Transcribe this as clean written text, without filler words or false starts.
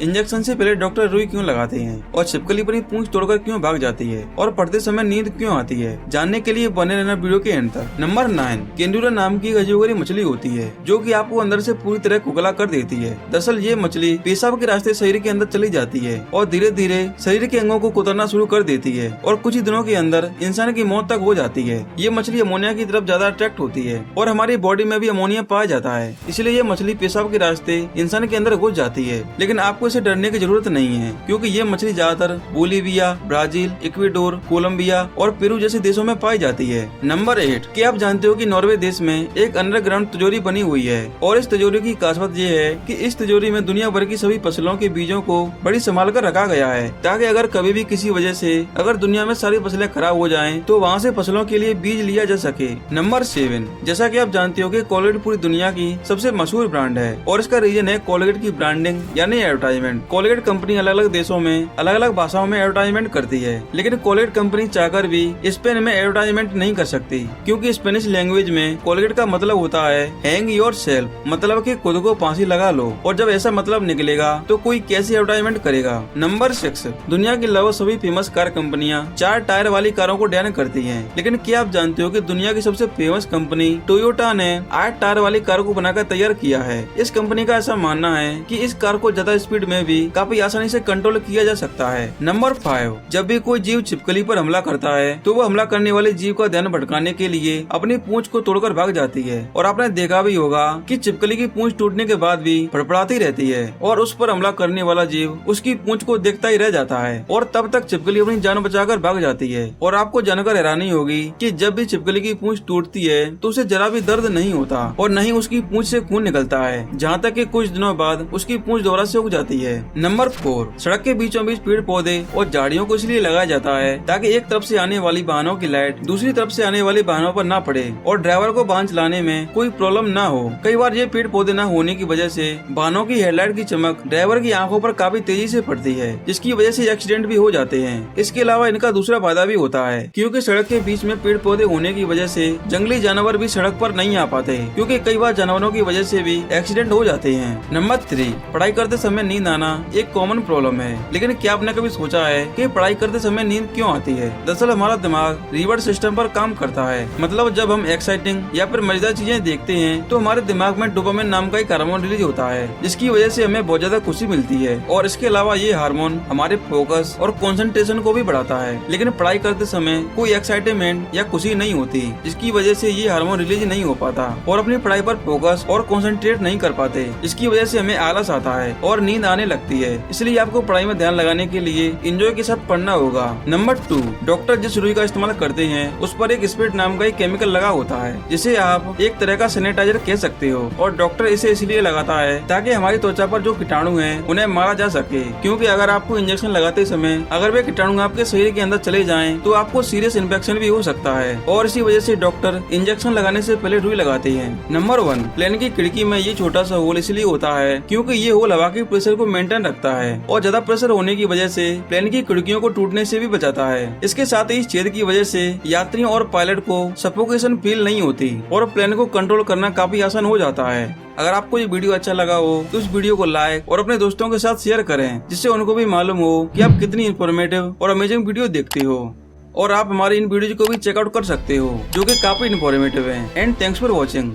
Injection से पहले doctor रुई क्यों लगाते हैं और छिपकली अपनी पूंछ तोड़कर क्यों भाग जाती है और पढ़ते समय नींद क्यों आती है, जानने के लिए बने रहना वीडियो के एंड तक। नंबर 9, केंडुला नाम की अजूबरी मछली होती है जो कि आपको अंदर से पूरी तरह कुकला कर देती है। दरअसल ये मछली पेशाब के रास्ते शरीर के अंदर चली जाती है और धीरे धीरे शरीर के अंगों को कुतरना शुरू कर देती है और कुछ ही दिनों के अंदर इंसान की मौत तक हो जाती है। ये मछली अमोनिया की तरफ ज्यादा अट्रैक्ट होती है और हमारी बॉडी में भी अमोनिया पाया जाता है, इसलिए ये मछली पेशाब के रास्ते इंसान के अंदर घुस जाती है। लेकिन आपको इसे डरने की जरूरत नहीं है क्योंकि ये मछली ज्यादातर बोलीविया, ब्राजील, इक्वेडोर, कोलंबिया और पेरू जैसे देशों में पाई जाती है। नंबर 8, क्या आप जानते हो कि नॉर्वे देश में एक अंडरग्राउंड तिजोरी बनी हुई है और इस तिजोरी की खासियत ये है कि इस तिजोरी में दुनिया भर की सभी फसलों के बीजों को बड़ी संभाल कर रखा गया है ताकि अगर कभी भी किसी वजह से अगर दुनिया में सारी फसलें खराब हो जाएं तो वहाँ से फसलों के लिए बीज लिया जा सके। नंबर 7, जैसा कि आप जानते हो कि कोलगेट पूरी दुनिया की सबसे मशहूर ब्रांड है और इसका रीजन है कोलगेट की ब्रांडिंग यानी एडवर्टाइजमेंट। कोलगेट कंपनी अलग अलग देशों में अलग अलग भाषाओं में एडवर्टाइजमेंट करती है, लेकिन कोलगेट कंपनी चाहकर भी स्पेन में एडवर्टाइजमेंट नहीं कर सकती क्योंकि स्पेनिश लैंग्वेज में कोलगेट का मतलब होता है हैंग योर सेल्फ, मतलब कि खुद को फांसी लगा लो, और जब ऐसा मतलब निकलेगा तो कोई कैसी एडवर्टाइजमेंट करेगा। नंबर 6, दुनिया की लगभग सभी फेमस कार कंपनियां 4 टायर वाली कारों को डिजाइन करती हैं, लेकिन क्या आप जानते हो कि दुनिया की सबसे फेमस कंपनी टोयोटा ने 8 टायर वाली कार को बनाकर तैयार किया है। इस कंपनी का ऐसा मानना है कि इस कार को ज्यादा स्पीड में भी काफी आसानी से कंट्रोल किया जा सकता है। नंबर 5, जब भी कोई जीव छिपकली पर हमला करता है तो वो हमला करने वाले जीव का ध्यान भटकाने के लिए अपनी पूंछ को तोड़कर भाग जाती है और आपने देखा भी होगा कि छिपकली की पूंछ टूटने के बाद भी फड़फड़ाती रहती है और उस पर हमला करने वाला जीव उसकी पूंछ को देखता ही रह जाता है और तब तक छिपकली अपनी जान बचाकर भाग जाती है। और आपको जानकर हैरानी होगी कि जब भी छिपकली की पूंछ टूटती है तो उसे जरा भी दर्द नहीं होता और न ही उसकी पूंछ से खून निकलता है, जहाँ तक कि कुछ दिनों बाद उसकी पूंछ दोबारा से उग जाती है। नंबर 4, सड़क के बीचों बीच पेड़ पौधे और झाड़ियों को इसलिए लगाया जाता है ताकि एक तरफ से आने वाली वाहनों की लाइट दूसरी तरफ से आने वाली वाहनों पर न पड़े और ड्राइवर को वाहन चलाने में कोई प्रॉब्लम न हो। कई बार ये पेड़ पौधे न होने की वजह से वाहनों की हेडलाइट की चमक ड्राइवर की आंखों पर काफी तेजी से पड़ती है, जिसकी वजह से एक्सीडेंट भी हो जाते हैं। इसके अलावा इनका दूसरा फायदा भी होता है क्योंकि सड़क के बीच में पेड़ पौधे होने की वजह से जंगली जानवर भी सड़क पर नहीं आ पाते क्योंकि कई बार जानवरों की वजह से भी एक्सीडेंट हो जाते हैं। नंबर 3, पढ़ाई करते समय नींद आना एक कॉमन प्रॉब्लम है, लेकिन क्या आपने कभी सोचा है कि पढ़ाई करते समय नींद क्यों आती है? दरअसल हमारा दिमाग रिवॉर्ड सिस्टम पर काम करता है, मतलब जब हम एक्साइटिंग या फिर मजेदार चीजें देखते हैं तो हमारे दिमाग में डोपामिन नाम का एक हार्मोन रिलीज होता है जिसकी वजह से हमें बहुत ज्यादा खुशी मिलती है और इसके अलावा ये हार्मोन हमारे फोकस और कंसंट्रेशन को भी बढ़ाता है। लेकिन पढ़ाई करते समय कोई एक्साइटमेंट या खुशी नहीं होती जिसकी वजह से ये हार्मोन रिलीज नहीं हो पाता और अपनी पढ़ाई पर फोकस और कंसंट्रेट नहीं कर पाते, जिसकी वजह से हमें आलस आता है और नींद आने लगती है। इसलिए आपको पढ़ाई में ध्यान लगाने के लिए एंजॉय के साथ पढ़ना होगा। नंबर 2, डॉक्टर जिस रुई का इस्तेमाल करते हैं उस पर एक स्पिरिट नाम का एक केमिकल लगा होता है जिसे आप एक तरह का सैनिटाइजर कह सकते हो और डॉक्टर इसे इसलिए लगाता है ताकि हमारी त्वचा पर जो कीटाणु हैं उन्हें मारा जा सके, क्योंकि अगर आपको इंजेक्शन लगाते समय अगर वे कीटाणु आपके शरीर के अंदर चले जाएं तो आपको सीरियस इन्फेक्शन भी हो सकता है और इसी वजह से डॉक्टर इंजेक्शन लगाने से पहले रुई लगाते हैं। नंबर 1, प्लेन की खिड़की में ये छोटा सा होल इसलिए होता है क्योंकि ये होल हवा के प्रेशर को मेंटेन रखता है और ज्यादा प्रेशर होने की वजह से प्लेन की खिड़कियों को टूटने से भी बचाता है। इसके साथ ही इस छेद की वजह से यात्रियों और पायलट को सफोकेशन फील नहीं होती और प्लेन को कंट्रोल करना काफी आसान हो जाता है। अगर आपको ये वीडियो अच्छा लगा हो तो इस वीडियो को लाइक और अपने दोस्तों के साथ शेयर करें जिससे उनको भी मालूम हो कि आप कितनी इन्फॉर्मेटिव और अमेजिंग वीडियो देखते हो। और आप हमारी इन वीडियो को भी चेकआउट कर सकते हो जो कि काफी इन्फॉर्मेटिव है। And thanks for watching.